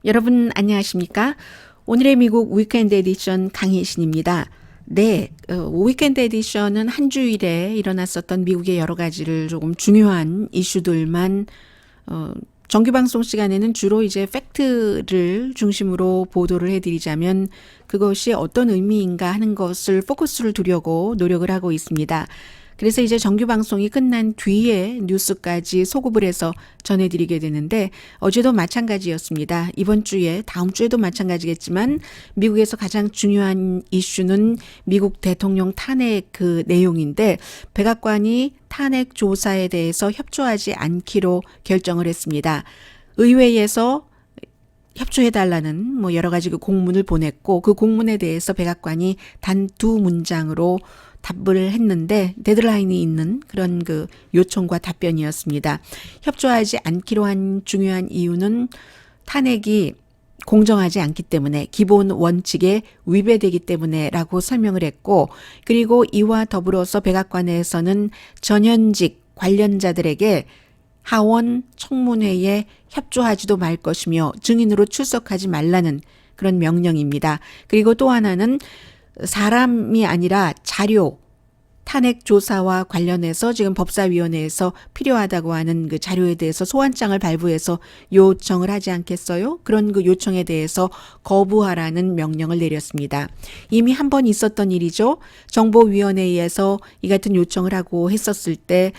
여러분 안녕하십니까? 오늘의 미국 위켄드 에디션 강혜신입니다. 네, 위켄드 에디션은 한 주일에 일어났었던 미국의 여러 가지를 조금 중요한 이슈들만 정규 방송 시간에는 주로 이제 팩트를 중심으로 보도를 해드리자면 그것이 어떤 의미인가 하는 것을 포커스를 두려고 노력을 하고 있습니다. 그래서 이제 정규 방송이 끝난 뒤에 뉴스까지 소급을 해서 전해드리게 되는데 어제도 마찬가지였습니다. 이번 주에 다음 주에도 마찬가지겠지만 미국에서 가장 중요한 이슈는 미국 대통령 탄핵 그 내용인데 백악관이 탄핵 조사에 대해서 협조하지 않기로 결정을 했습니다. 의회에서 협조해달라는 뭐 여러 가지 그 공문을 보냈고 그 공문에 대해서 백악관이 단 두 문장으로 답을 했는데 데드라인이 있는 그런 그 요청과 답변이었습니다. 협조하지 않기로 한 중요한 이유는 탄핵이 공정하지 않기 때문에 기본 원칙에 위배되기 때문에라고 설명을 했고 그리고 이와 더불어서 백악관에서는 전현직 관련자들에게 하원 청문회에 협조하지도 말 것이며 증인으로 출석하지 말라는 그런 명령입니다. 그리고 또 하나는 사람이 아니라 자료, 탄핵 조사와 관련해서 지금 법사위원회에서 필요하다고 하는 그 자료에 대해서 소환장을 발부해서 요청을 하지 않겠어요? 그런 그 요청에 대해서 거부하라는 명령을 내렸습니다. 이미 한 번 있었던 일이죠. 정보위원회에서 이 같은 요청을 하고 했었을 때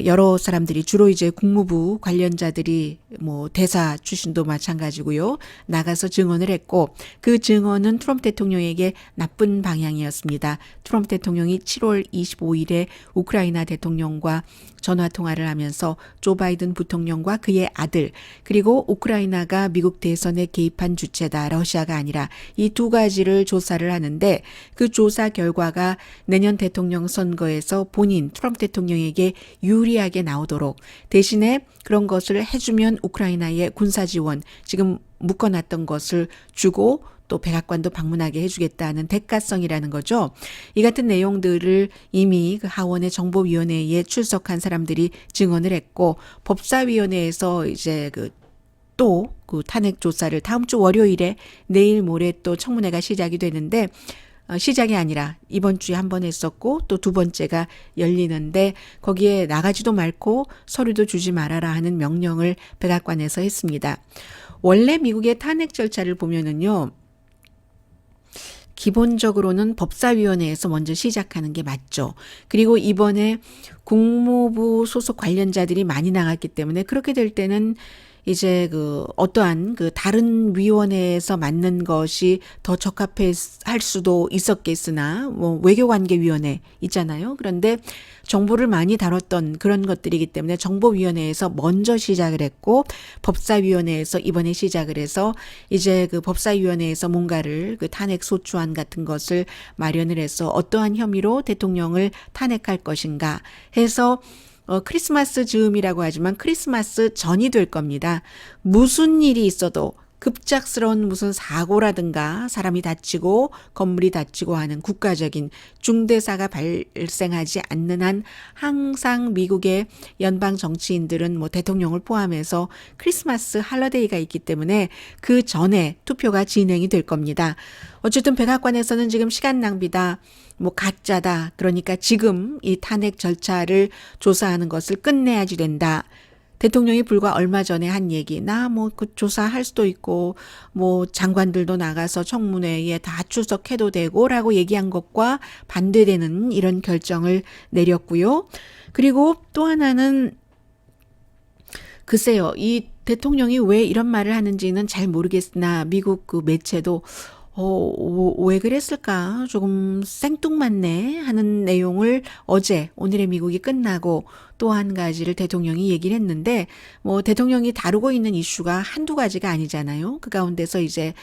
여러 사람들이 주로 이제 국무부 관련자들이 뭐 대사 출신도 마찬가지고요. 나가서 증언을 했고 그 증언은 트럼프 대통령에게 나쁜 방향이었습니다. 트럼프 대통령이 7월 25일에 우크라이나 대통령과 전화 통화를 하면서 조 바이든 부통령과 그의 아들 그리고 우크라이나가 미국 대선에 개입한 주체다. 러시아가 아니라 이 두 가지를 조사를 하는데 그 조사 결과가 내년 대통령 선거에서 본인 트럼프 대통령에게 유리하게 나오도록 대신에 그런 것을 해주면 우크라이나의 군사 지원 지금 묶어놨던 것을 주고 또 백악관도 방문하게 해주겠다는 대가성이라는 거죠. 이 같은 내용들을 이미 그 하원의 정보위원회에 출석한 사람들이 증언을 했고 법사위원회에서 이제 또 그 탄핵 조사를 다음 주 월요일에 내일 모레 또 청문회가 시작이 되는데 시작이 아니라 이번 주에 한 번 했었고 또 두 번째가 열리는데 거기에 나가지도 말고 서류도 주지 말아라 하는 명령을 백악관에서 했습니다. 원래 미국의 탄핵 절차를 보면은요. 기본적으로는 법사위원회에서 먼저 시작하는 게 맞죠. 그리고 이번에 국무부 소속 관련자들이 많이 나갔기 때문에 그렇게 될 때는 이제 어떠한 다른 위원회에서 맡는 것이 더 적합할 수도 있었겠으나 뭐 외교관계위원회 있잖아요. 그런데 정보를 많이 다뤘던 그런 것들이기 때문에 정보위원회에서 먼저 시작을 했고 법사위원회에서 이번에 시작을 해서 이제 법사위원회에서 뭔가를 탄핵 소추안 같은 것을 마련을 해서 어떠한 혐의로 대통령을 탄핵할 것인가 해서 크리스마스 즈음이라고 하지만 크리스마스 전이 될 겁니다. 무슨 일이 있어도 급작스러운 무슨 사고라든가 사람이 다치고 건물이 다치고 하는 국가적인 중대사가 발생하지 않는 한 항상 미국의 연방 정치인들은 뭐 대통령을 포함해서 크리스마스 할러데이가 있기 때문에 그 전에 투표가 진행이 될 겁니다. 어쨌든 백악관에서는 지금 시간 낭비다. 뭐 가짜다. 그러니까 지금 이 탄핵 절차를 조사하는 것을 끝내야지 된다. 대통령이 불과 얼마 전에 한 얘기, 나 뭐 그 조사할 수도 있고, 뭐 장관들도 나가서 청문회에 다 출석해도 되고라고 얘기한 것과 반대되는 이런 결정을 내렸고요. 그리고 또 하나는 글쎄요, 이 대통령이 왜 이런 말을 하는지는 잘 모르겠으나 미국 그 매체도 왜 그랬을까? 조금 생뚱맞네 하는 내용을 어제 오늘의 미국이 끝나고 또 한 가지를 대통령이 얘기를 했는데 뭐 대통령이 다루고 있는 이슈가 한두 가지가 아니잖아요. 그 가운데서 이제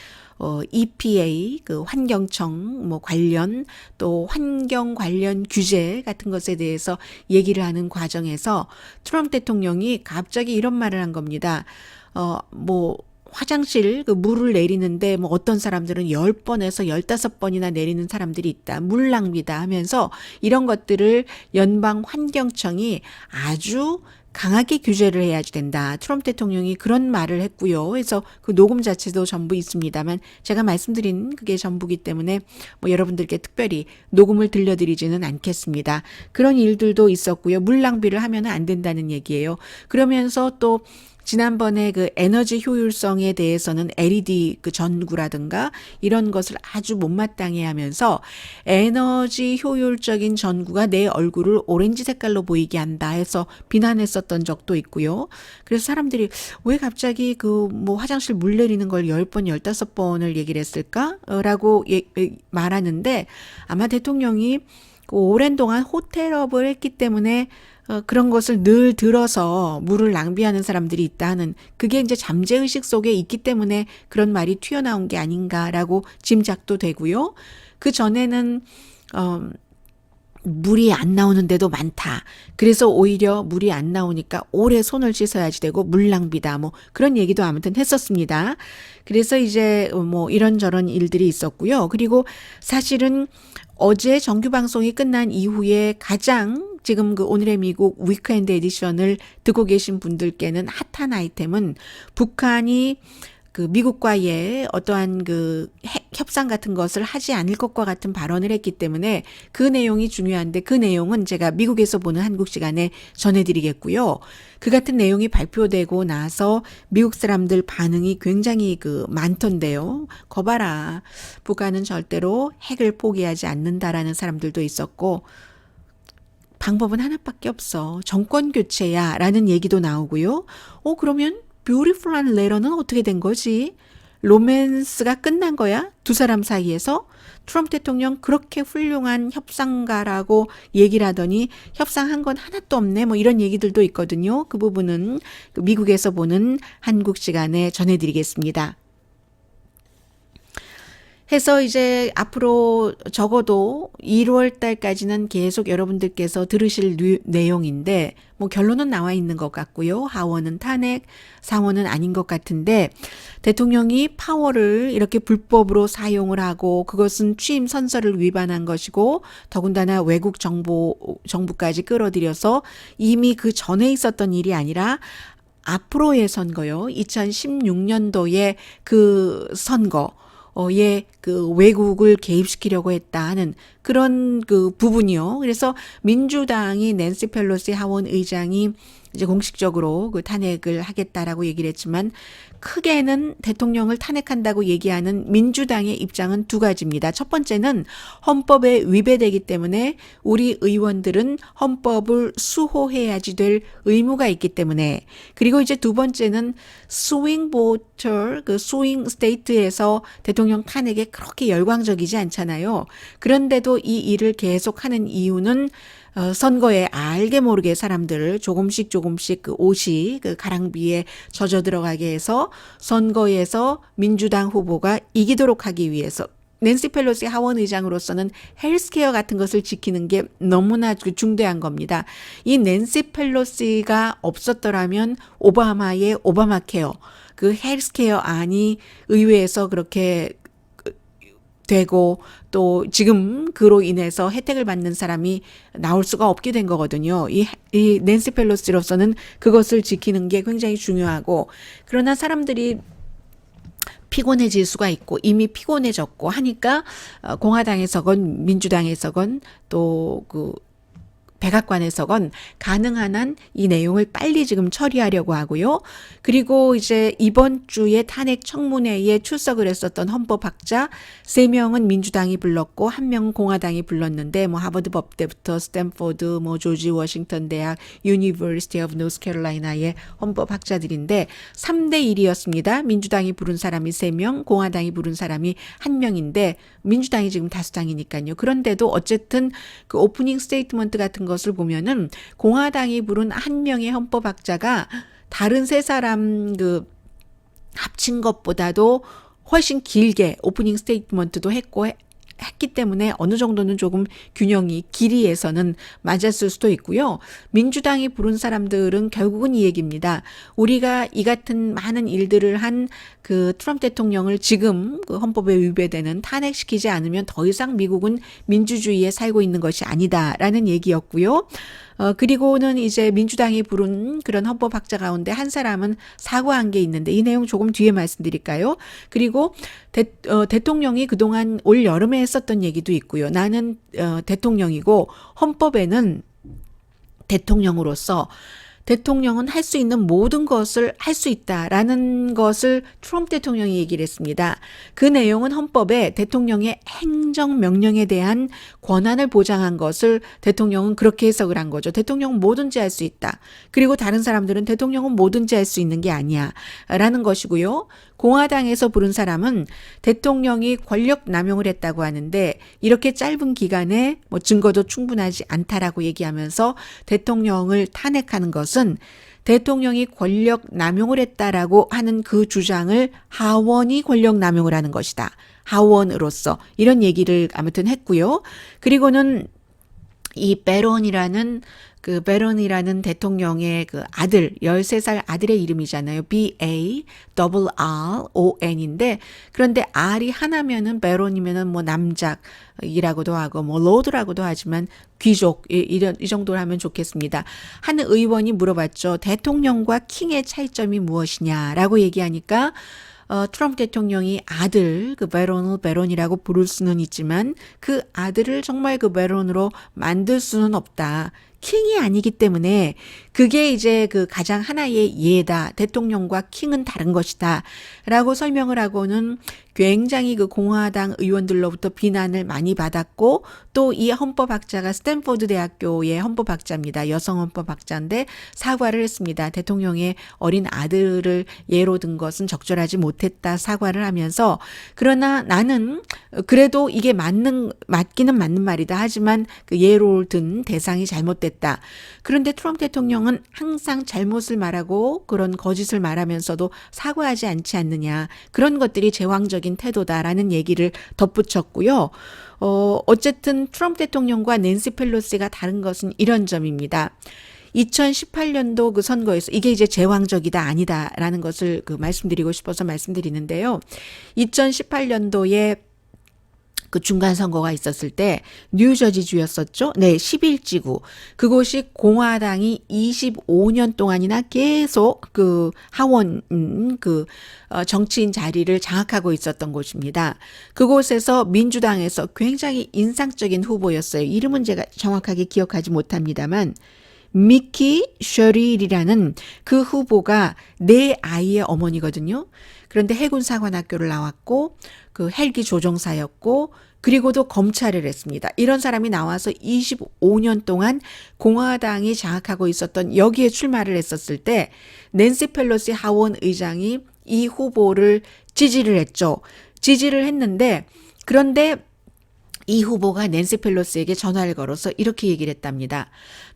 EPA 그 환경청 뭐 관련 또 환경 관련 규제 같은 것에 대해서 얘기를 하는 과정에서 트럼프 대통령이 갑자기 이런 말을 한 겁니다. 뭐 화장실 그 물을 내리는데 뭐 어떤 사람들은 10번에서 15번이나 내리는 사람들이 있다. 물 낭비다 하면서 이런 것들을 연방 환경청이 아주 강하게 규제를 해야지 된다. 트럼프 대통령이 그런 말을 했고요. 그래서 그 녹음 자체도 전부 있습니다만 제가 말씀드린 그게 전부기 때문에 뭐 여러분들께 특별히 녹음을 들려드리지는 않겠습니다. 그런 일들도 있었고요. 물 낭비를 하면 안 된다는 얘기예요. 그러면서 또 지난번에 그 에너지 효율성에 대해서는 LED 그 전구라든가 이런 것을 아주 못마땅해 하면서 에너지 효율적인 전구가 내 얼굴을 오렌지 색깔로 보이게 한다 해서 비난했었던 적도 있고요. 그래서 사람들이 왜 갑자기 그 뭐 화장실 물 내리는 걸 10번, 15번을 얘기를 했을까? 라고 말하는데 아마 대통령이 그 오랜 동안 호텔업을 했기 때문에 그런 것을 늘 들어서 물을 낭비하는 사람들이 있다는 그게 이제 잠재의식 속에 있기 때문에 그런 말이 튀어나온 게 아닌가라고 짐작도 되고요. 그 전에는 물이 안 나오는 데도 많다. 그래서 오히려 물이 안 나오니까 오래 손을 씻어야지 되고 물 낭비다. 뭐 그런 얘기도 아무튼 했었습니다. 그래서 이제 뭐 이런저런 일들이 있었고요. 그리고 사실은 어제 정규 방송이 끝난 이후에 가장 지금 그 오늘의 미국 위크엔드 에디션을 듣고 계신 분들께는 핫한 아이템은 북한이 그 미국과의 어떠한 그 협상 같은 것을 하지 않을 것과 같은 발언을 했기 때문에 그 내용이 중요한데 그 내용은 제가 미국에서 보는 한국 시간에 전해드리겠고요. 그 같은 내용이 발표되고 나서 미국 사람들 반응이 굉장히 그 많던데요. 거봐라. 북한은 절대로 핵을 포기하지 않는다라는 사람들도 있었고 방법은 하나밖에 없어. 정권 교체야 라는 얘기도 나오고요. 그러면 뷰티풀한 레터는 어떻게 된 거지? 로맨스가 끝난 거야? 두 사람 사이에서? 트럼프 대통령 그렇게 훌륭한 협상가라고 얘기를 하더니 협상한 건 하나도 없네. 뭐 이런 얘기들도 있거든요. 그 부분은 미국에서 보는 한국 시간에 전해드리겠습니다. 해서 이제 앞으로 적어도 1월 달까지는 계속 여러분들께서 들으실 내용인데 뭐 결론은 나와 있는 것 같고요. 하원은 탄핵, 상원은 아닌 것 같은데 대통령이 파워를 이렇게 불법으로 사용을 하고 그것은 취임 선서를 위반한 것이고 더군다나 외국 정부까지 끌어들여서 이미 그 전에 있었던 일이 아니라 앞으로의 선거요. 2016년도의 그 선거 그 외국을 개입시키려고 했다 하는 그런 그 부분이요. 그래서 민주당이 낸시 펠로시 하원 의장이 이제 공식적으로 그 탄핵을 하겠다라고 얘기를 했지만 크게는 대통령을 탄핵한다고 얘기하는 민주당의 입장은 두 가지입니다. 첫 번째는 헌법에 위배되기 때문에 우리 의원들은 헌법을 수호해야지 될 의무가 있기 때문에 그리고 이제 두 번째는 스윙 보터, 그 스윙 스테이트에서 대통령 탄핵에 그렇게 열광적이지 않잖아요. 그런데도 이 일을 계속하는 이유는 선거에 알게 모르게 사람들을 조금씩 그 옷이 그 가랑비에 젖어 들어가게 해서 선거에서 민주당 후보가 이기도록 하기 위해서 낸시 펠로시 하원 의장으로서는 헬스케어 같은 것을 지키는 게 너무나 중대한 겁니다. 이 낸시 펠로시가 없었더라면 오바마의 오바마케어 그 헬스케어 안이 의회에서 그렇게 되고 또 지금 그로 인해서 혜택을 받는 사람이 나올 수가 없게 된 거거든요. 이 낸시 펠로시로서는 그것을 지키는 게 굉장히 중요하고 그러나 사람들이 피곤해질 수가 있고 이미 피곤해졌고 하니까 공화당에서건 민주당에서건 또 그 백악관에서건 가능한 한 이 내용을 빨리 지금 처리하려고 하고요. 그리고 이제 이번 주에 탄핵 청문회에 출석을 했었던 헌법학자 3명은 민주당이 불렀고 1명은 공화당이 불렀는데 뭐 하버드 법대부터 스탠포드, 뭐 조지 워싱턴 대학, 유니버시티 오브 노스캐롤라이나의 헌법학자들인데 3대 1이었습니다. 민주당이 부른 사람이 3명, 공화당이 부른 사람이 1명인데 민주당이 지금 다수당이니까요. 그런데도 어쨌든 그 오프닝 스테이트먼트 같은 것을 보면은 공화당이 부른 1명의 헌법학자가 다른 3사람 그 합친 것보다도 훨씬 길게 오프닝 스테이트먼트도 했기 때문에 어느 정도는 조금 균형이 길이에서는 맞았을 수도 있고요. 민주당이 부른 사람들은 결국은 이 얘기입니다. 우리가 이 같은 많은 일들을 한 그 트럼프 대통령을 지금 그 헌법에 위배되는 탄핵시키지 않으면 더 이상 미국은 민주주의에 살고 있는 것이 아니다라는 얘기였고요. 그리고는 이제 민주당이 부른 그런 헌법학자 가운데 한 사람은 사과한 게 있는데 이 내용 조금 뒤에 말씀드릴까요? 그리고 대통령이 그동안 올 여름에 했었던 얘기도 있고요. 나는 대통령이고 헌법에는 대통령으로서 대통령은 할 수 있는 모든 것을 할 수 있다라는 것을 트럼프 대통령이 얘기를 했습니다. 그 내용은 헌법에 대통령의 행정명령에 대한 권한을 보장한 것을 대통령은 그렇게 해석을 한 거죠. 대통령은 뭐든지 할 수 있다. 그리고 다른 사람들은 대통령은 뭐든지 할 수 있는 게 아니야 라는 것이고요. 공화당에서 부른 사람은 대통령이 권력 남용을 했다고 하는데 이렇게 짧은 기간에 뭐 증거도 충분하지 않다라고 얘기하면서 대통령을 탄핵하는 것은 대통령이 권력 남용을 했다라고 하는 그 주장을 하원이 권력 남용을 하는 것이다. 하원으로서 이런 얘기를 아무튼 했고요. 그리고는 이 베론이라는 대통령의 그 아들, 13살 아들의 이름이잖아요. BARRON인데, 그런데 R이 하나면은 베론이면은 뭐 남작이라고도 하고, 뭐 로드라고도 하지만 귀족, 이 정도로 하면 좋겠습니다. 한 의원이 물어봤죠. 대통령과 킹의 차이점이 무엇이냐라고 얘기하니까, 트럼프 대통령이 아들, 그 베론이라고 부를 수는 있지만 그 아들을 정말 그 베론으로 만들 수는 없다. 킹이 아니기 때문에 그게 이제 그 가장 하나의 예다. 대통령과 킹은 다른 것이다. 라고 설명을 하고는 굉장히 그 공화당 의원들로부터 비난을 많이 받았고 또 이 헌법학자가 스탠포드 대학교의 헌법학자입니다. 여성 헌법학자인데 사과를 했습니다. 대통령의 어린 아들을 예로 든 것은 적절하지 못했다 사과를 하면서 그러나 나는 그래도 이게 맞기는 맞는 말이다. 하지만 그 예로 든 대상이 잘못됐다. 그런데 트럼프 대통령은 항상 잘못을 말하고 그런 거짓을 말하면서도 사과하지 않지 않느냐. 그런 것들이 제왕적인 태도다라는 얘기를 덧붙였고요. 어쨌든 트럼프 대통령과 낸시 펠로시가 다른 것은 이런 점입니다. 2018년도 그 선거에서 이게 이제 제왕적이다 아니다라는 것을 그 말씀드리고 싶어서 말씀드리는데요. 2018년도에 그 중간 선거가 있었을 때 뉴저지주였었죠. 네, 11지구. 그곳이 공화당이 25년 동안이나 계속 그 하원 정치인 자리를 장악하고 있었던 곳입니다. 그곳에서 민주당에서 굉장히 인상적인 후보였어요. 이름은 제가 정확하게 기억하지 못합니다만 미키 셔릴이라는 그 후보가 네 아이의 어머니거든요. 그런데 해군사관학교를 나왔고 그 헬기 조종사였고 그리고도 검찰을 했습니다. 이런 사람이 나와서 25년 동안 공화당이 장악하고 있었던 여기에 출마를 했었을 때 낸시 펠로시 하원 의장이 이 후보를 지지를 했죠. 지지를 했는데 그런데 이 후보가 낸시 펠로시에게 전화를 걸어서 이렇게 얘기를 했답니다.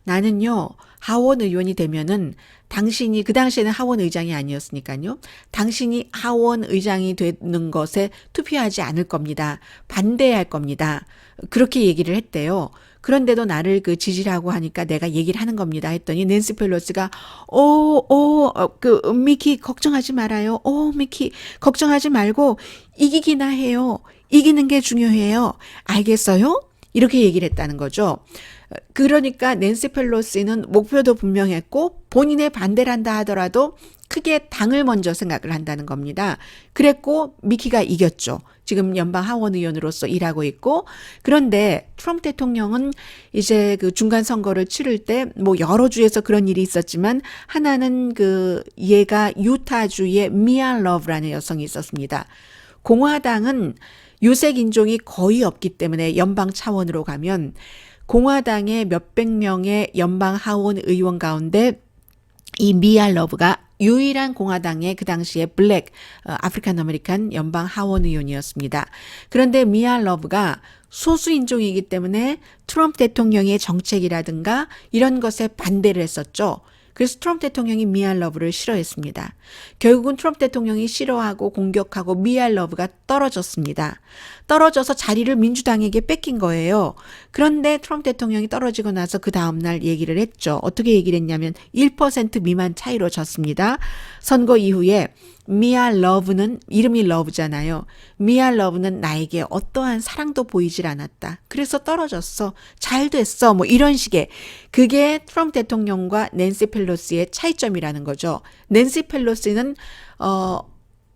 나는요, 하원 의원이 되면은 당신이 그 당시에는 하원 의장이 아니었으니까요. 당신이 하원 의장이 되는 것에 투표하지 않을 겁니다. 반대할 겁니다. 그렇게 얘기를 했대요. 그런데도 나를 그 지지라고 하니까 내가 얘기를 하는 겁니다. 했더니 낸시 펠로시가 미키 걱정하지 말아요. 미키 걱정하지 말고 이기기나 해요. 이기는 게 중요해요. 알겠어요? 이렇게 얘기를 했다는 거죠. 그러니까 낸시 펠로시는 목표도 분명했고 본인의 반대를 한다 하더라도 크게 당을 먼저 생각을 한다는 겁니다. 그랬고 미키가 이겼죠. 지금 연방 하원 의원으로서 일하고 있고 그런데 트럼프 대통령은 이제 그 중간 선거를 치를 때 뭐 여러 주에서 그런 일이 있었지만 하나는 그 얘가 유타주의 미아 러브라는 여성이 있었습니다. 공화당은 유색 인종이 거의 없기 때문에 연방 차원으로 가면 공화당의 몇백 명의 연방 하원 의원 가운데 이 미아 러브가 유일한 공화당의 그 당시에 블랙 아프리칸 아메리칸 연방 하원 의원이었습니다. 그런데 미아 러브가 소수 인종이기 때문에 트럼프 대통령의 정책이라든가 이런 것에 반대를 했었죠. 그래서 트럼프 대통령이 미아 러브를 싫어했습니다. 결국은 트럼프 대통령이 싫어하고 공격하고 미아 러브가 떨어졌습니다. 떨어져서 자리를 민주당에게 뺏긴 거예요. 그런데 트럼프 대통령이 떨어지고 나서 그 다음날 얘기를 했죠. 어떻게 얘기를 했냐면 1% 미만 차이로 졌습니다. 선거 이후에 Mia Love는 이름이 Love잖아요. Mia Love는 나에게 어떠한 사랑도 보이질 않았다. 그래서 떨어졌어. 잘 됐어. 뭐 이런 식의 그게 트럼프 대통령과 낸시 펠로시의 차이점이라는 거죠. 낸시 펠로시는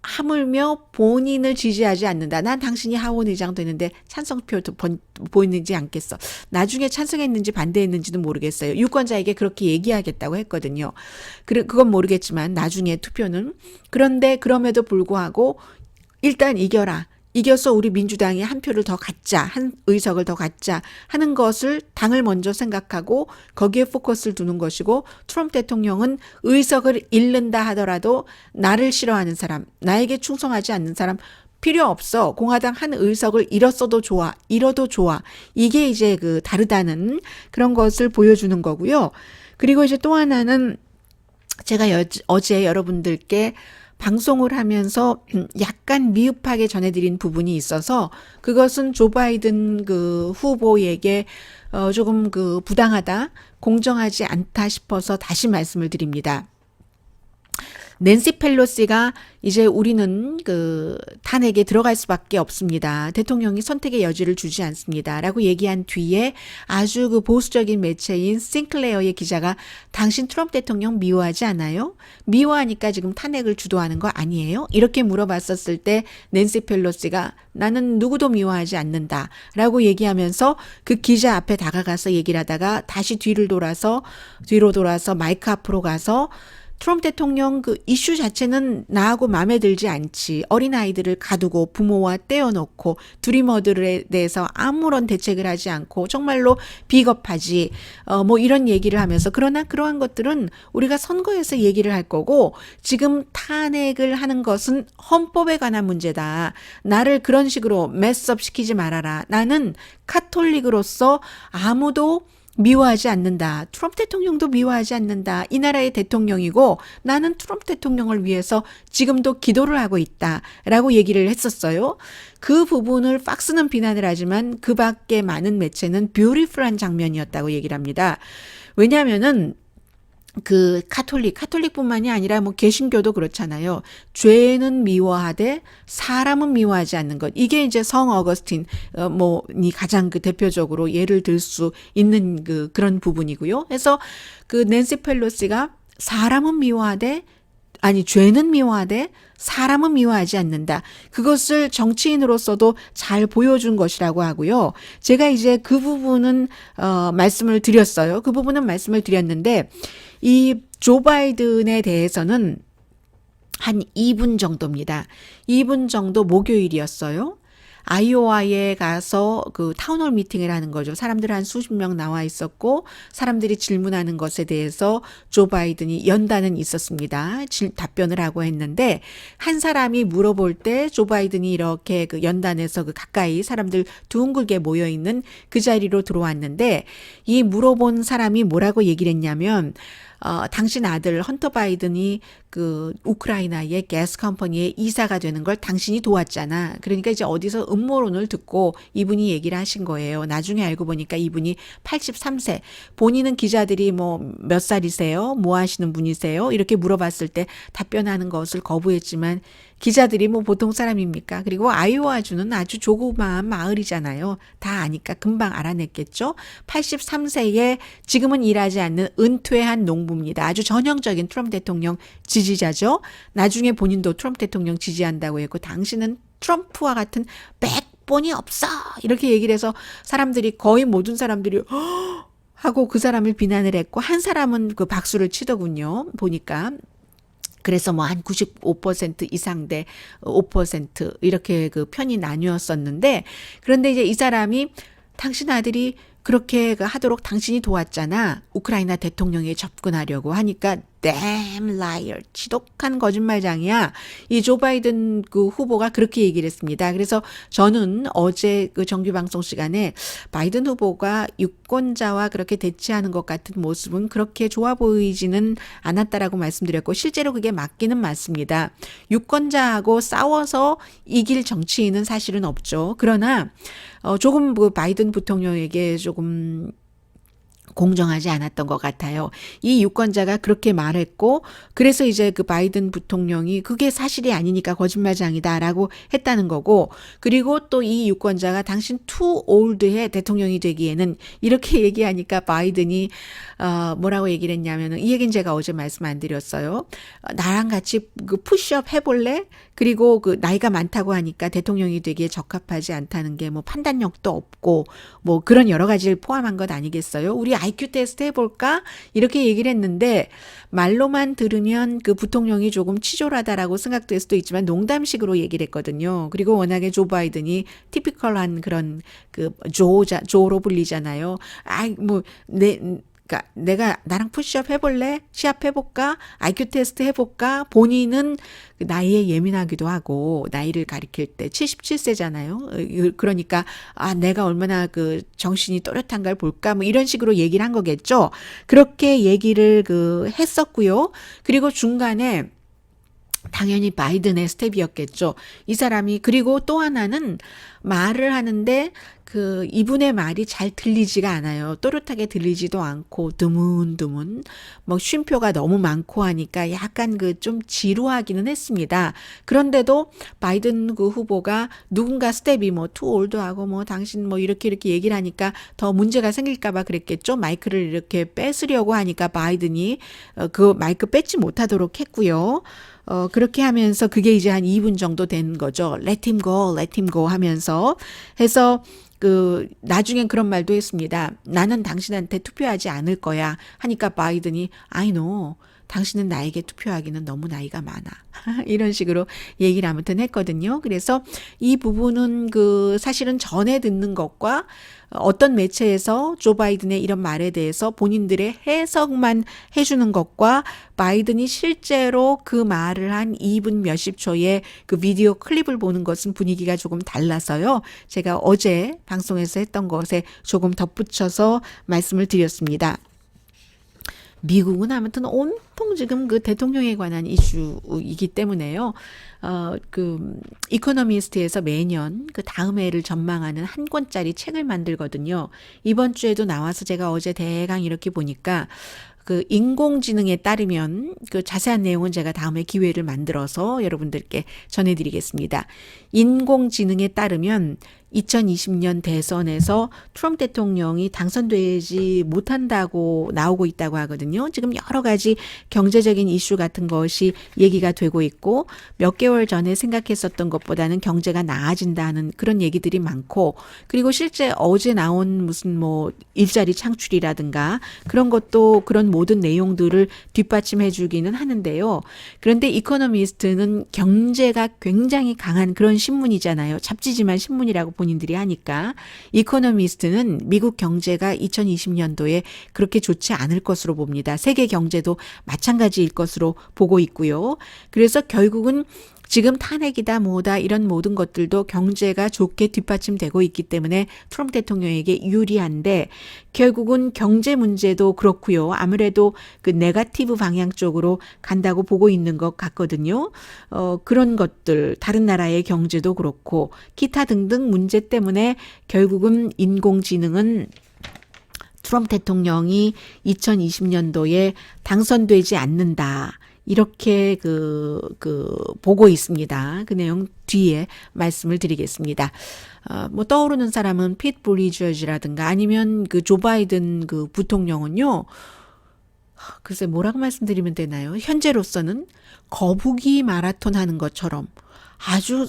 하물며 본인을 지지하지 않는다. 난 당신이 하원 의장 되는데 찬성표도 보이는지 않겠어. 나중에 찬성했는지 반대했는지는 모르겠어요. 유권자에게 그렇게 얘기하겠다고 했거든요. 그건 모르겠지만 나중에 투표는. 그런데 그럼에도 불구하고 일단 이겨라. 이겨서 우리 민주당이 한 표를 더 갖자, 한 의석을 더 갖자 하는 것을 당을 먼저 생각하고 거기에 포커스를 두는 것이고 트럼프 대통령은 의석을 잃는다 하더라도 나를 싫어하는 사람, 나에게 충성하지 않는 사람 필요 없어. 공화당 한 의석을 잃었어도 좋아. 잃어도 좋아. 이게 이제 그 다르다는 그런 것을 보여주는 거고요. 그리고 이제 또 하나는 제가 어제 여러분들께 방송을 하면서 약간 미흡하게 전해드린 부분이 있어서 그것은 조 바이든 그 후보에게 조금 그 부당하다, 공정하지 않다 싶어서 다시 말씀을 드립니다. 낸시 펠로시가 이제 우리는 그 탄핵에 들어갈 수밖에 없습니다. 대통령이 선택의 여지를 주지 않습니다. 라고 얘기한 뒤에 아주 그 보수적인 매체인 싱클레어의 기자가 당신 트럼프 대통령 미워하지 않아요? 미워하니까 지금 탄핵을 주도하는 거 아니에요? 이렇게 물어봤었을 때 낸시 펠로시가 나는 누구도 미워하지 않는다. 라고 얘기하면서 그 기자 앞에 다가가서 얘기를 하다가 다시 뒤로 돌아서 마이크 앞으로 가서 트럼프 대통령 그 이슈 자체는 나하고 마음에 들지 않지. 어린아이들을 가두고 부모와 떼어놓고 드리머들에 대해서 아무런 대책을 하지 않고 정말로 비겁하지. 뭐 이런 얘기를 하면서 그러나 그러한 것들은 우리가 선거에서 얘기를 할 거고 지금 탄핵을 하는 것은 헌법에 관한 문제다. 나를 그런 식으로 메스업 시키지 말아라. 나는 카톨릭으로서 아무도 미워하지 않는다. 트럼프 대통령도 미워하지 않는다. 이 나라의 대통령이고 나는 트럼프 대통령을 위해서 지금도 기도를 하고 있다. 라고 얘기를 했었어요. 그 부분을 팍스는 비난을 하지만 그 밖에 많은 매체는 뷰티풀한 장면이었다고 얘기를 합니다. 왜냐하면은 그 카톨릭뿐만이 아니라 뭐 개신교도 그렇잖아요. 죄는 미워하되 사람은 미워하지 않는 것. 이게 이제 성 어거스틴 뭐이 가장 그 대표적으로 예를 들 수 있는 그런 부분이고요. 그래서 그 낸시 펠로시가 사람은 미워하되 죄는 미워하되 사람은 미워하지 않는다. 그것을 정치인으로서도 잘 보여준 것이라고 하고요. 제가 이제 그 부분은 말씀을 드렸어요. 그 부분은 말씀을 드렸는데 이 조 바이든에 대해서는 한 2분 정도입니다. 2분 정도 목요일이었어요. 아이오와에 가서 그 타운홀 미팅을 하는 거죠. 사람들 한 수십 명 나와 있었고 사람들이 질문하는 것에 대해서 조 바이든이 연단은 있었습니다. 답변을 하고 했는데 한 사람이 물어볼 때 조 바이든이 이렇게 그 연단에서 그 가까이 사람들 둥글게 모여 있는 그 자리로 들어왔는데 이 물어본 사람이 뭐라고 얘기를 했냐면 당신 아들 헌터 바이든이 그 우크라이나의 가스 컴퍼니의 이사가 되는 걸 당신이 도왔잖아. 그러니까 이제 어디서 음모론을 듣고 이분이 얘기를 하신 거예요. 나중에 알고 보니까 이분이 83세. 본인은 기자들이 뭐 몇 살이세요? 뭐 하시는 분이세요? 이렇게 물어봤을 때 답변하는 것을 거부했지만 기자들이 뭐 보통 사람입니까? 그리고 아이오와주는 아주 조그마한 마을이잖아요. 다 아니까 금방 알아냈겠죠. 83세에 지금은 일하지 않는 은퇴한 농부입니다. 아주 전형적인 트럼프 대통령 지지자죠. 나중에 본인도 트럼프 대통령 지지한다고 했고 당신은 트럼프와 같은 백본이 없어. 이렇게 얘기를 해서 사람들이 거의 모든 사람들이 하고 그 사람을 비난을 했고 한 사람은 그 박수를 치더군요. 보니까. 그래서 뭐 한 95% 이상 대 5% 이렇게 그 편이 나뉘었었는데 그런데 이제 이 사람이 당신 아들이 그렇게 하도록 당신이 도왔잖아. 우크라이나 대통령에 접근하려고 하니까 damn liar. 지독한 거짓말장이야. 이 조 바이든 그 후보가 그렇게 얘기를 했습니다. 그래서 저는 어제 그 정규 방송 시간에 바이든 후보가 유권자와 그렇게 대치하는 것 같은 모습은 그렇게 좋아 보이지는 않았다라고 말씀드렸고 실제로 그게 맞기는 맞습니다. 유권자하고 싸워서 이길 정치인은 사실은 없죠. 그러나 조금 그 바이든 부통령에게 조금 공정하지 않았던 것 같아요. 이 유권자가 그렇게 말했고, 그래서 이제 그 바이든 부통령이 그게 사실이 아니니까 거짓말장이다라고 했다는 거고, 그리고 또 이 유권자가 당신 too old해 대통령이 되기에는 이렇게 얘기하니까 바이든이 뭐라고 얘기를 했냐면은, 이 얘기는 제가 어제 말씀 안 드렸어요. 나랑 같이 그 푸시업 해볼래? 그리고 그 나이가 많다고 하니까 대통령이 되기에 적합하지 않다는 게 뭐 판단력도 없고 뭐 그런 여러 가지를 포함한 것 아니겠어요? 우리 IQ 테스트 해볼까? 이렇게 얘기를 했는데 말로만 들으면 그 부통령이 조금 치졸하다라고 생각될 수도 있지만 농담식으로 얘기를 했거든요. 그리고 워낙에 조 바이든이 티피컬한 그런 그 조로 불리잖아요. 그러니까 내가 나랑 푸시업 해볼래? 시합 해볼까? IQ 테스트 해볼까? 본인은 나이에 예민하기도 하고 나이를 가리킬 때 77세잖아요. 그러니까 내가 얼마나 그 정신이 또렷한가를 볼까? 뭐 이런 식으로 얘기를 한 거겠죠. 그렇게 얘기를 했었고요. 그리고 중간에 당연히 바이든의 스텝이었겠죠. 이 사람이 그리고 또 하나는 말을 하는데 이분의 말이 잘 들리지가 않아요. 또렷하게 들리지도 않고 드문드문 뭐 쉼표가 너무 많고 하니까 약간 좀 지루하기는 했습니다. 그런데도 바이든 후보가 누군가 스텝이 뭐 too old하고 뭐 당신 뭐 이렇게 얘기를 하니까 더 문제가 생길까 봐 그랬겠죠. 마이크를 이렇게 뺏으려고 하니까 바이든이 그 마이크 뺏지 못하도록 했고요. 그렇게 하면서 그게 이제 한 2분 정도 된 거죠. Let him go, let him go 하면서 해서 나중엔 그런 말도 했습니다. 나는 당신한테 투표하지 않을 거야 하니까 바이든이 I know. 당신은 나에게 투표하기는 너무 나이가 많아. 이런 식으로 얘기를 아무튼 했거든요. 그래서 이 부분은 사실은 전에 듣는 것과 어떤 매체에서 조 바이든의 이런 말에 대해서 본인들의 해석만 해주는 것과 바이든이 실제로 그 말을 한 2분 몇십 초의 그 비디오 클립을 보는 것은 분위기가 조금 달라서요. 제가 어제 방송에서 했던 것에 조금 덧붙여서 말씀을 드렸습니다. 미국은 아무튼 온통 지금 대통령에 관한 이슈이기 때문에요. 이코노미스트에서 매년 다음 해를 전망하는 한 권짜리 책을 만들거든요. 이번 주에도 나와서 제가 어제 대강 이렇게 보니까 인공지능에 따르면 자세한 내용은 제가 다음에 기회를 만들어서 여러분들께 전해드리겠습니다. 인공지능에 따르면 2020년 대선에서 트럼프 대통령이 당선되지 못한다고 나오고 있다고 하거든요. 지금 여러 가지 경제적인 이슈 같은 것이 얘기가 되고 있고 몇 개월 전에 생각했었던 것보다는 경제가 나아진다는 그런 얘기들이 많고 그리고 실제 어제 나온 무슨 뭐 일자리 창출이라든가 그런 것도 그런 모든 내용들을 뒷받침해 주기는 하는데요. 그런데 이코노미스트는 경제가 굉장히 강한 그런 신문이잖아요. 잡지지만 신문이라고 본인들이 하니까 이코노미스트는 미국 경제가 2020년도에 그렇게 좋지 않을 것으로 봅니다. 세계 경제도 마찬가지일 것으로 보고 있고요. 그래서 결국은 지금 탄핵이다 뭐다 이런 모든 것들도 경제가 좋게 뒷받침되고 있기 때문에 트럼프 대통령에게 유리한데 결국은 경제 문제도 그렇고요. 아무래도 네거티브 방향 쪽으로 간다고 보고 있는 것 같거든요. 그런 것들 다른 나라의 경제도 그렇고 기타 등등 문제 때문에 결국은 인공지능은 트럼프 대통령이 2020년도에 당선되지 않는다. 이렇게 보고 있습니다. 그 내용 뒤에 말씀을 드리겠습니다. 뭐 떠오르는 사람은 핏 부리저지라든가 아니면 조 바이든 부통령은요. 글쎄 뭐라고 말씀드리면 되나요? 현재로서는 거북이 마라톤 하는 것처럼 아주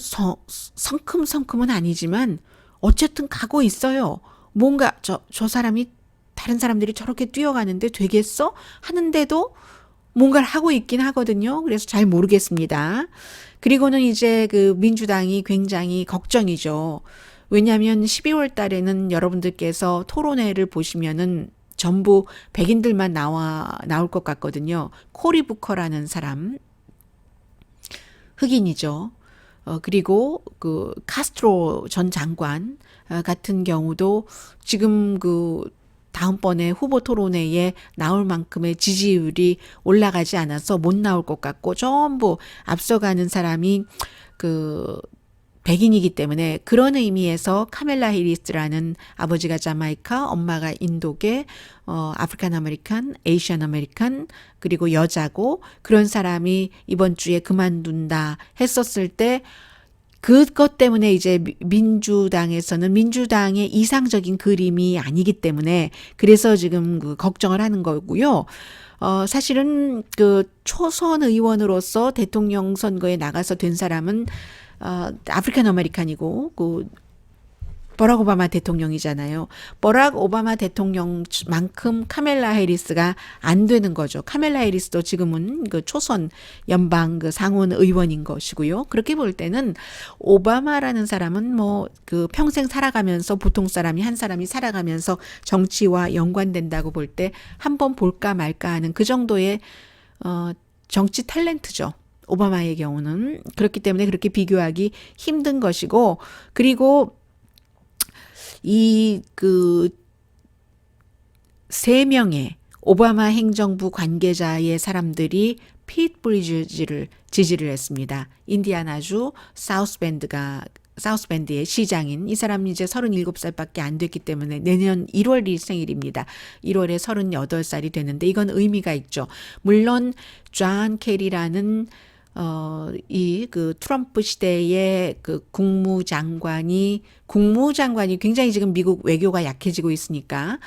성큼성큼은 아니지만 어쨌든 가고 있어요. 뭔가 저 사람이 다른 사람들이 저렇게 뛰어가는데 되겠어? 하는데도 뭔가를 하고 있긴 하거든요. 그래서 잘 모르겠습니다. 그리고는 이제 민주당이 굉장히 걱정이죠. 왜냐하면 12월 달에는 여러분들께서 토론회를 보시면은 전부 백인들만 나올 것 같거든요. 코리 부커라는 사람, 흑인이죠. 그리고 카스트로 전 장관 같은 경우도 지금 다음번에 후보 토론회에 나올 만큼의 지지율이 올라가지 않아서 못 나올 것 같고 전부 앞서가는 사람이 백인이기 때문에 그런 의미에서 카멜라 해리스라는 아버지가 자마이카, 엄마가 인도계, 아프리칸 아메리칸, 에이시안 아메리칸, 그리고 여자고 그런 사람이 이번 주에 그만둔다 했었을 때 그것 때문에 이제 민주당에서는 민주당의 이상적인 그림이 아니기 때문에 그래서 지금 그 걱정을 하는 거고요. 사실은 그 초선 의원으로서 대통령 선거에 나가서 된 사람은 아프리칸 아메리칸이고 그 버락 오바마 대통령이잖아요. 버락 오바마 대통령만큼 카멜라 해리스가 안 되는 거죠. 카멜라 해리스도 지금은 그 초선 연방 그 상원 의원인 것이고요. 그렇게 볼 때는 오바마라는 사람은 뭐 그 평생 살아가면서 보통 사람이 한 사람이 살아가면서 정치와 연관된다고 볼 때 한번 볼까 말까 하는 그 정도의 정치 탤런트죠. 오바마의 경우는 그렇기 때문에 그렇게 비교하기 힘든 것이고 그리고 이 그 3명의 오바마 행정부 관계자의 사람들이 핏 브리지지를 지지를 했습니다. 인디아나주 사우스밴드의 시장인 이 사람이 이제 37살밖에 안 됐기 때문에 내년 1월이 생일입니다. 1월에 38살이 되는데 이건 의미가 있죠. 물론 존 케리라는 이 그 트럼프 시대의 그 국무장관이 굉장히 지금 미국 외교가 약해지고 있으니까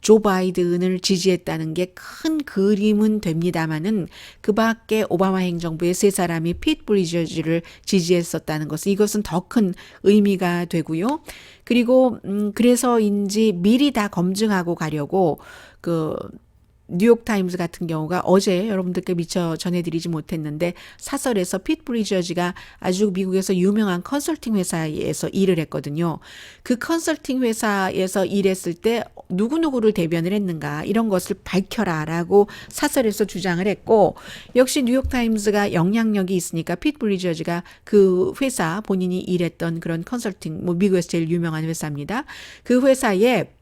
조 바이든을 지지했다는 게 큰 그림은 됩니다만은 그 밖에 오바마 행정부의 3사람이 핏 브리저지를 지지했었다는 것은 이것은 더 큰 의미가 되고요. 그리고 그래서인지 미리 다 검증하고 가려고 그 뉴욕타임즈 같은 경우가 어제 여러분들께 미처 전해드리지 못했는데 사설에서 핏 브리저지가 아주 미국에서 유명한 컨설팅 회사에서 일을 했거든요. 그 컨설팅 회사에서 일했을 때 누구누구를 대변을 했는가 이런 것을 밝혀라라고 사설에서 주장을 했고 역시 뉴욕타임즈가 영향력이 있으니까 핏 브리저지가 그 회사 본인이 일했던 그런 컨설팅 뭐 미국에서 제일 유명한 회사입니다. 그 회사에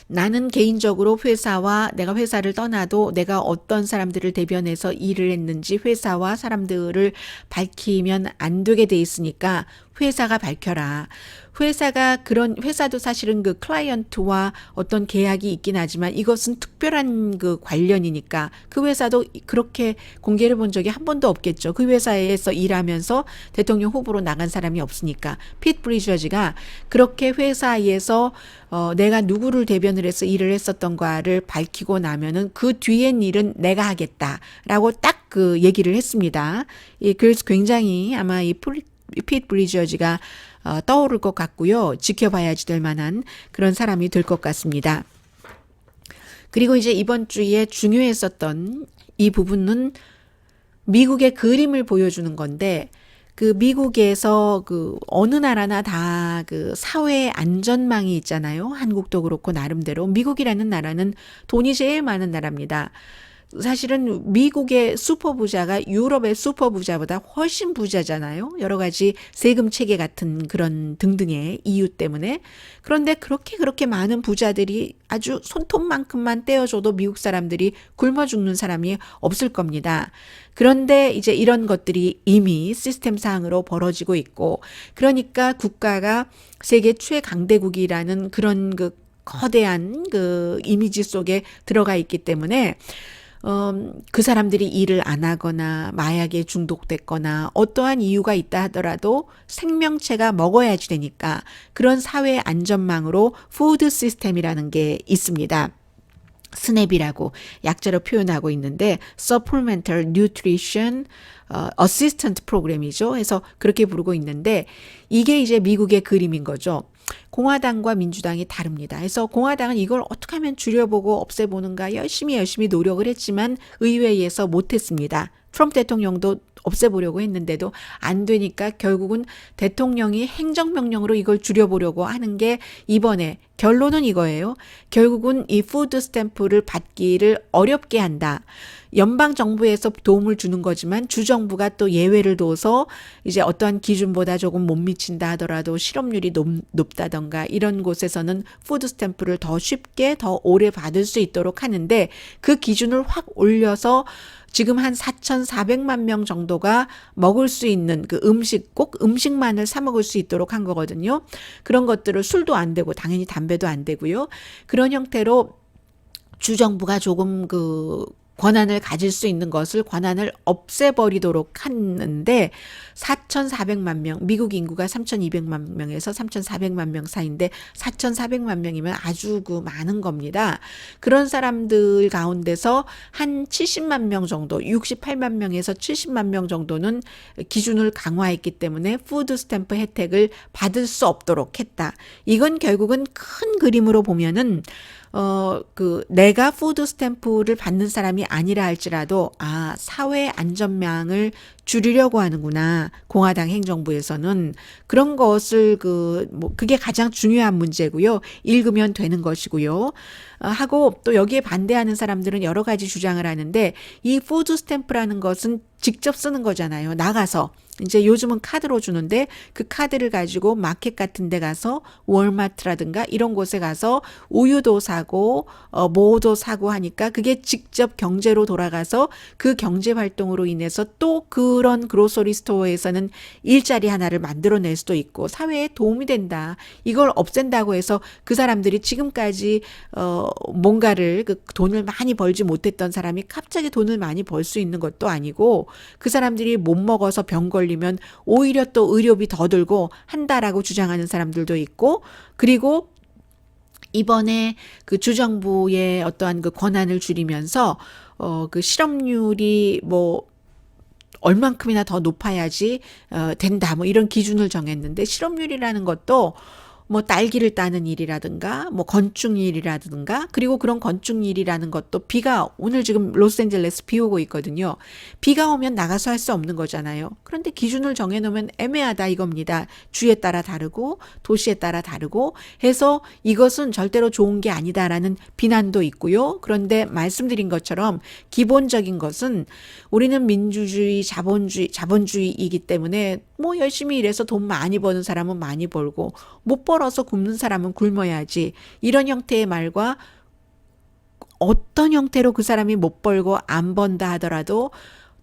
나는 개인적으로 회사와 내가 회사를 떠나도 내가 어떤 사람들을 대변해서 일을 했는지 회사와 사람들을 밝히면 안 되게 돼 있으니까 회사가 밝혀라. 회사도 사실은 그 클라이언트와 어떤 계약이 있긴 하지만 이것은 특별한 그 관련이니까 그 회사도 그렇게 공개를 본 적이 한 번도 없겠죠. 그 회사에서 일하면서 대통령 후보로 나간 사람이 없으니까. 핏 브리저지가 그렇게 회사에서 내가 누구를 대변을 해서 일을 했었던가를 밝히고 나면은 그 뒤엔 일은 내가 하겠다라고 딱 그 얘기를 했습니다. 그래서 굉장히 아마 핏 브리저지가 떠오를 것 같고요. 지켜봐야지 될 만한 그런 사람이 될 것 같습니다. 그리고 이제 이번 주에 중요했었던 이 부분은 미국의 그림을 보여주는 건데 그 미국에서 그 어느 나라나 다 그 사회 안전망이 있잖아요. 한국도 그렇고 나름대로 미국이라는 나라는 돈이 제일 많은 나라입니다. 사실은 미국의 슈퍼부자가 유럽의 슈퍼부자보다 훨씬 부자잖아요. 여러 가지 세금 체계 같은 그런 등등의 이유 때문에. 그런데 그렇게 많은 부자들이 아주 손톱만큼만 떼어줘도 미국 사람들이 굶어 죽는 사람이 없을 겁니다. 그런데 이제 이런 것들이 이미 시스템상으로 벌어지고 있고 그러니까 국가가 세계 최강대국이라는 그런 그 거대한 그 이미지 속에 들어가 있기 때문에 그 사람들이 일을 안 하거나 마약에 중독됐거나 어떠한 이유가 있다 하더라도 생명체가 먹어야지 되니까 그런 사회 안전망으로 푸드 시스템이라는 게 있습니다. 스냅이라고 약자로 표현하고 있는데 Supplemental Nutrition Assistant 프로그램이죠. 그래서 그렇게 부르고 있는데 이게 이제 미국의 그림인 거죠. 공화당과 민주당이 다릅니다. 그래서 공화당은 이걸 어떻게 하면 줄여보고 없애보는가 열심히 노력을 했지만 의회에서 못했습니다. 트럼프 대통령도 없애보려고 했는데도 안 되니까 결국은 대통령이 행정명령으로 이걸 줄여보려고 하는 게 이번에 결론은 이거예요. 결국은 이 푸드 스탬프를 받기를 어렵게 한다. 연방정부에서 도움을 주는 거지만 주정부가 또 예외를 둬서 이제 어떠한 기준보다 조금 못 미친다 하더라도 실업률이 높다던가 이런 곳에서는 푸드 스탬프를 더 쉽게 더 오래 받을 수 있도록 하는데 그 기준을 확 올려서 지금 한 4,400만 명 정도가 먹을 수 있는 그 음식, 꼭 음식만을 사 먹을 수 있도록 한 거거든요. 그런 것들을 술도 안 되고 당연히 담배도 안 되고요. 그런 형태로 주정부가 조금 그 권한을 가질 수 있는 것을 권한을 없애버리도록 하는데 4,400만 명, 미국 인구가 3,200만 명에서 3,400만 명 사이인데 4,400만 명이면 아주 그 많은 겁니다. 그런 사람들 가운데서 한 70만 명 정도, 68만 명에서 70만 명 정도는 기준을 강화했기 때문에 푸드 스탬프 혜택을 받을 수 없도록 했다. 이건 결국은 큰 그림으로 보면은 내가 푸드 스탬프를 받는 사람이 아니라 할지라도, 사회 안전망을 줄이려고 하는구나. 공화당 행정부에서는. 그런 것을 그게 가장 중요한 문제고요. 읽으면 되는 것이고요. 하고 또 여기에 반대하는 사람들은 여러 가지 주장을 하는데 이 푸드 스탬프라는 것은 직접 쓰는 거잖아요. 나가서. 이제 요즘은 카드로 주는데 그 카드를 가지고 마켓 같은 데 가서 월마트라든가 이런 곳에 가서 우유도 사고 뭐도 사고 하니까 그게 직접 경제로 돌아가서 그 경제 활동으로 인해서 또 그런 그로서리 스토어에서는 일자리 하나를 만들어낼 수도 있고 사회에 도움이 된다. 이걸 없앤다고 해서 그 사람들이 지금까지 뭔가를 그 돈을 많이 벌지 못했던 사람이 갑자기 돈을 많이 벌 수 있는 것도 아니고 그 사람들이 못 먹어서 병 걸리면 오히려 또 의료비 더 들고 한다라고 주장하는 사람들도 있고 그리고 이번에 그 주정부의 어떠한 그 권한을 줄이면서 그 실업률이 뭐 얼만큼이나 더 높아야지 된다 뭐 이런 기준을 정했는데 실업률이라는 것도 뭐 딸기를 따는 일이라든가 뭐 건축 일이라든가 그리고 그런 건축 일이라는 것도 비가 오늘 지금 로스앤젤레스 비 오고 있거든요. 비가 오면 나가서 할 수 없는 거잖아요. 그런데 기준을 정해놓으면 애매하다 이겁니다. 주에 따라 다르고 도시에 따라 다르고 해서 이것은 절대로 좋은 게 아니다라는 비난도 있고요. 그런데 말씀드린 것처럼 기본적인 것은 우리는 민주주의, 자본주의이기 때문에 뭐 열심히 일해서 돈 많이 버는 사람은 많이 벌고 못 벌어서 굶는 사람은 굶어야지. 이런 형태의 말과 어떤 형태로 그 사람이 못 벌고 안 번다 하더라도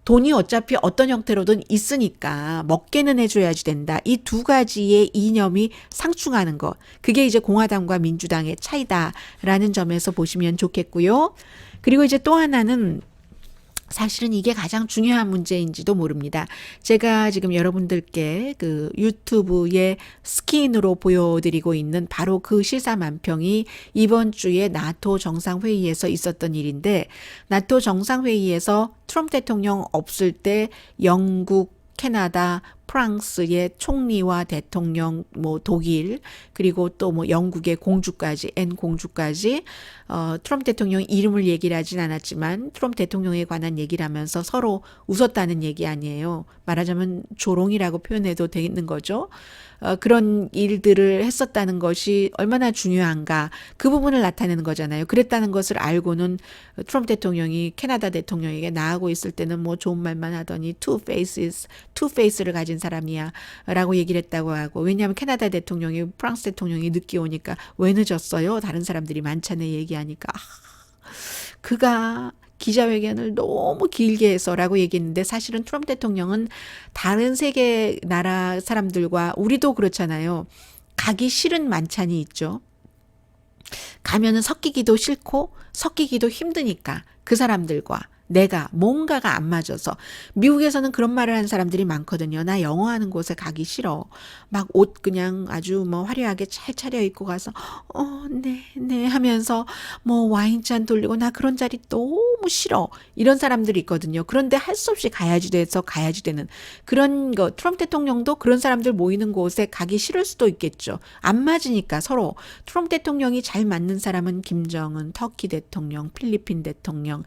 돈이 어차피 어떤 형태로든 있으니까 먹게는 해줘야지 된다. 이 두 가지의 이념이 상충하는 것. 그게 이제 공화당과 민주당의 차이다라는 점에서 보시면 좋겠고요. 그리고 이제 또 하나는 사실은 이게 가장 중요한 문제인지도 모릅니다. 제가 지금 여러분들께 그 유튜브에 스킨으로 보여드리고 있는 바로 그 시사만평이 이번 주에 나토 정상회의에서 있었던 일인데 나토 정상회의에서 트럼프 대통령 없을 때 영국, 캐나다, 프랑스의 총리와 대통령, 뭐 독일, 그리고 또 뭐 영국의 공주까지, 앤 공주까지, 트럼프 대통령 이름을 얘기를 하진 않았지만 트럼프 대통령에 관한 얘기를 하면서 서로 웃었다는 얘기 아니에요. 말하자면 조롱이라고 표현해도 되는 거죠. 그런 일들을 했었다는 것이 얼마나 중요한가 그 부분을 나타내는 거잖아요. 그랬다는 것을 알고는 트럼프 대통령이 캐나다 대통령에게 나하고 있을 때는 뭐 좋은 말만 하더니 two face를 가진 사람이야 라고 얘기를 했다고 하고 왜냐하면 캐나다 대통령이 프랑스 대통령이 늦게 오니까 왜 늦었어요? 다른 사람들이 많잖아요 얘기하니까 그가 기자회견을 너무 길게 해서라고 얘기했는데 사실은 트럼프 대통령은 다른 세계 나라 사람들과 우리도 그렇잖아요. 가기 싫은 만찬이 있죠. 가면은 섞이기도 싫고 섞이기도 힘드니까 그 사람들과 내가 뭔가가 안 맞아서 미국에서는 그런 말을 하는 사람들이 많거든요. 나 영어 하는 곳에 가기 싫어. 막 옷 그냥 아주 뭐 화려하게 잘 차려입고 가서 네 하면서 뭐 와인잔 돌리고 나 그런 자리 너무 싫어. 이런 사람들이 있거든요. 그런데 할 수 없이 가야지 돼서 가야지 되는 그런 거. 트럼프 대통령도 그런 사람들 모이는 곳에 가기 싫을 수도 있겠죠. 안 맞으니까 서로. 트럼프 대통령이 잘 맞는 사람은 김정은, 터키 대통령, 필리핀 대통령,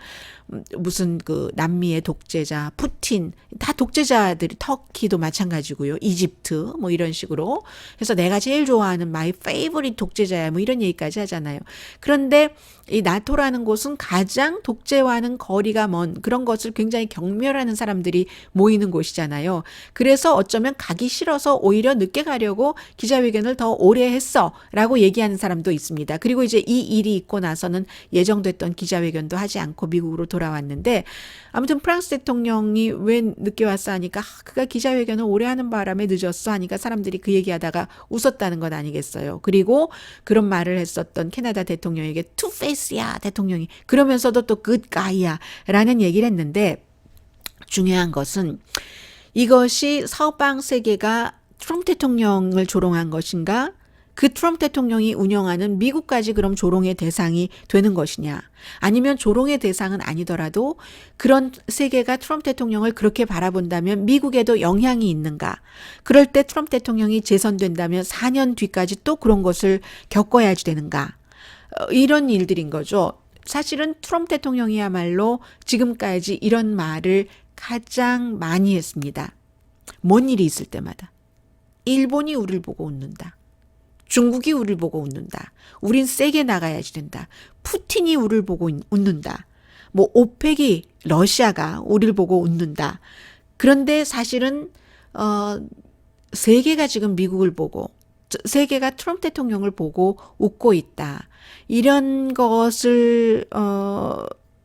무슨 그 남미의 독재자, 푸틴 다 독재자들이 터키도 마찬가지고요. 이집트 뭐 이런 식으로 해서 내가 제일 좋아하는 my favorite 독재자야 뭐 이런 얘기까지 하잖아요. 그런데 이 나토라는 곳은 가장 독재와는 거리가 먼 그런 것을 굉장히 경멸하는 사람들이 모이는 곳이잖아요. 그래서 어쩌면 가기 싫어서 오히려 늦게 가려고 기자회견을 더 오래 했어 라고 얘기하는 사람도 있습니다. 그리고 이제 이 일이 있고 나서는 예정됐던 기자회견도 하지 않고 미국으로 돌아왔는데 아무튼 프랑스 대통령이 왜 늦게 왔어 하니까 그가 기자회견을 오래 하는 바람에 늦었어 하니까 사람들이 그 얘기하다가 웃었다는 것 아니겠어요. 그리고 그런 말을 했었던 캐나다 대통령에게 투페이스야 대통령이 그러면서도 또 굿가이야 라는 얘기를 했는데 중요한 것은 이것이 서방 세계가 트럼프 대통령을 조롱한 것인가? 그 트럼프 대통령이 운영하는 미국까지 그럼 조롱의 대상이 되는 것이냐? 아니면 조롱의 대상은 아니더라도 그런 세계가 트럼프 대통령을 그렇게 바라본다면 미국에도 영향이 있는가? 그럴 때 트럼프 대통령이 재선된다면 4년 뒤까지 또 그런 것을 겪어야지 되는가? 이런 일들인 거죠. 사실은 트럼프 대통령이야말로 지금까지 이런 말을 가장 많이 했습니다. 뭔 일이 있을 때마다. 일본이 우리를 보고 웃는다. 중국이 우리를 보고 웃는다. 우린 세게 나가야지 된다. 푸틴이 우리를 보고 웃는다. 뭐 오펙이 러시아가 우리를 보고 웃는다. 그런데 사실은 세계가 지금 미국을 보고 세계가 트럼프 대통령을 보고 웃고 있다. 이런 것을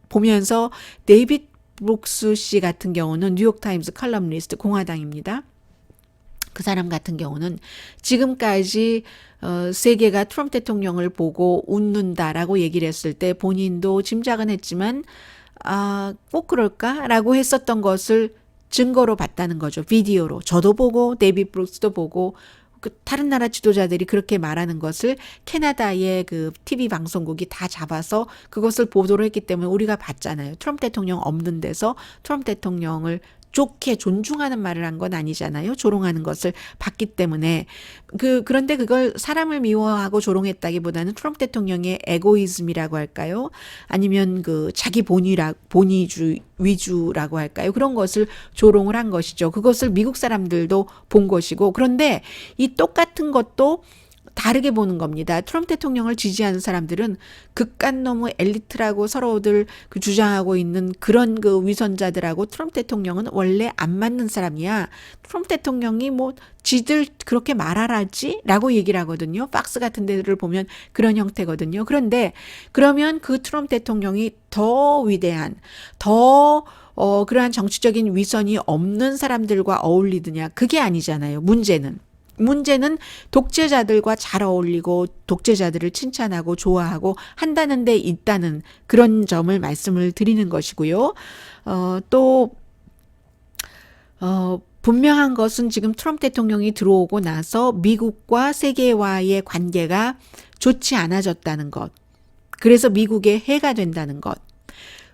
보면서 데이빗 브룩스 씨 같은 경우는 뉴욕타임스 칼럼니스트 공화당입니다. 그 사람 같은 경우는 지금까지 세계가 트럼프 대통령을 보고 웃는다라고 얘기를 했을 때 본인도 짐작은 했지만 꼭 그럴까라고 했었던 것을 증거로 봤다는 거죠. 비디오로. 저도 보고 데이빗 브룩스도 보고 다른 나라 지도자들이 그렇게 말하는 것을 캐나다의 그 TV 방송국이 다 잡아서 그것을 보도를 했기 때문에 우리가 봤잖아요. 트럼프 대통령 없는 데서 트럼프 대통령을 좋게 존중하는 말을 한 건 아니잖아요. 조롱하는 것을 봤기 때문에 그런데 그걸 사람을 미워하고 조롱했다기보다는 트럼프 대통령의 에고이즘이라고 할까요? 아니면 그 자기 위주라고 할까요? 그런 것을 조롱을 한 것이죠. 그것을 미국 사람들도 본 것이고 그런데 이 똑같은 것도 다르게 보는 겁니다. 트럼프 대통령을 지지하는 사람들은 극간 너무 엘리트라고 서로들 주장하고 있는 그런 그 위선자들하고 트럼프 대통령은 원래 안 맞는 사람이야. 트럼프 대통령이 뭐 지들 그렇게 말하라지? 라고 얘기를 하거든요. 박스 같은 데를 보면 그런 형태거든요. 그런데 그러면 그 트럼프 대통령이 더 위대한, 더 그러한 정치적인 위선이 없는 사람들과 어울리느냐? 그게 아니잖아요. 문제는 독재자들과 잘 어울리고 독재자들을 칭찬하고 좋아하고 한다는 데 있다는 그런 점을 말씀을 드리는 것이고요. 분명한 것은 지금 트럼프 대통령이 들어오고 나서 미국과 세계와의 관계가 좋지 않아졌다는 것. 그래서 미국에 해가 된다는 것.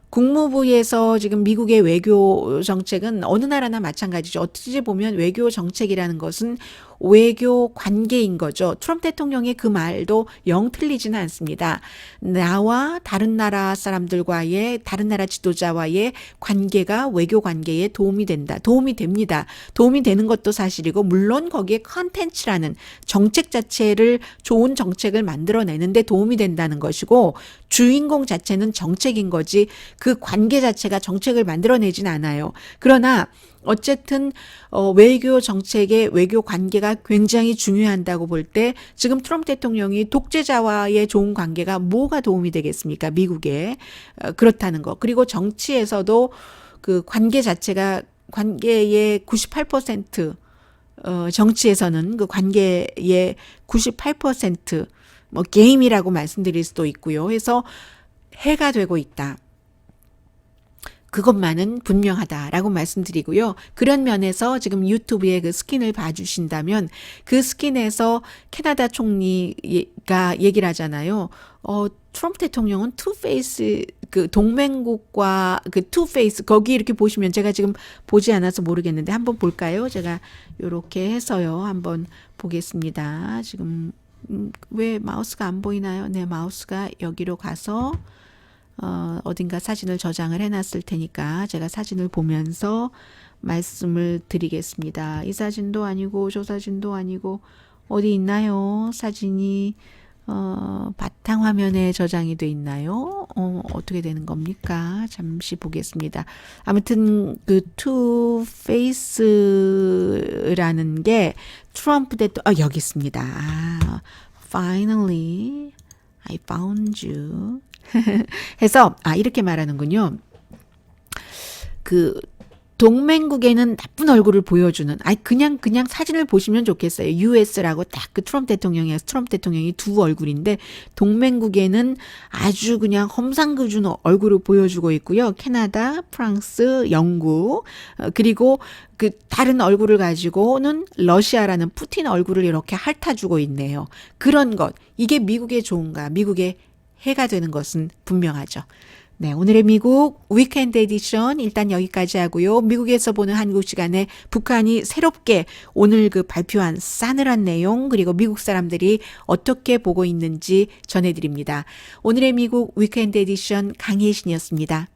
국무부에서 지금 미국의 외교 정책은 어느 나라나 마찬가지죠. 어떻게 보면 외교 정책이라는 것은 외교 관계인 거죠. 트럼프 대통령의 그 말도 영 틀리지는 않습니다. 나와 다른 나라 사람들과의 다른 나라 지도자와의 관계가 외교 관계에 도움이 된다. 도움이 됩니다. 도움이 되는 것도 사실이고 물론 거기에 컨텐츠라는 정책 자체를 좋은 정책을 만들어내는데 도움이 된다는 것이고 주인공 자체는 정책인 거지 그 관계 자체가 정책을 만들어내진 않아요. 그러나 어쨌든 외교 정책의 외교 관계가 굉장히 중요한다고 볼 때 지금 트럼프 대통령이 독재자와의 좋은 관계가 뭐가 도움이 되겠습니까? 미국에 그렇다는 거. 그리고 정치에서도 그 관계 자체가 관계의 98% 정치에서는 그 관계의 98% 뭐 게임이라고 말씀드릴 수도 있고요. 해서 해가 되고 있다. 그것만은 분명하다라고 말씀드리고요. 그런 면에서 지금 유튜브에 그 스킨을 봐주신다면 그 스킨에서 캐나다 총리가 얘기를 하잖아요. 트럼프 대통령은 투페이스 그 동맹국과 그 투페이스 거기 이렇게 보시면 제가 지금 보지 않아서 모르겠는데 한번 볼까요? 제가 이렇게 해서요. 한번 보겠습니다. 지금 왜 마우스가 안 보이나요? 네, 마우스가 여기로 가서 어딘가 사진을 저장을 해놨을 테니까 제가 사진을 보면서 말씀을 드리겠습니다. 이 사진도 아니고 저 사진도 아니고 어디 있나요? 사진이 바탕화면에 저장이 돼 있나요? 어떻게 되는 겁니까? 잠시 보겠습니다. 아무튼 그 투페이스라는 게 트럼프 대통령 여기 있습니다. Finally I found you. 해서 이렇게 말하는군요. 그 동맹국에는 나쁜 얼굴을 보여주는, 그냥 사진을 보시면 좋겠어요. US라고 딱 그 트럼프 대통령이 두 얼굴인데, 동맹국에는 아주 그냥 험상궂은 얼굴을 보여주고 있고요. 캐나다, 프랑스, 영국, 그리고 그 다른 얼굴을 가지고는 러시아라는 푸틴 얼굴을 이렇게 핥아주고 있네요. 그런 것, 이게 미국에 좋은가, 미국에 해가 되는 것은 분명하죠. 네, 오늘의 미국 위켄드 에디션 일단 여기까지 하고요. 미국에서 보는 한국 시간에 북한이 새롭게 오늘 그 발표한 싸늘한 내용, 그리고 미국 사람들이 어떻게 보고 있는지 전해드립니다. 오늘의 미국 위켄드 에디션 강혜신이었습니다.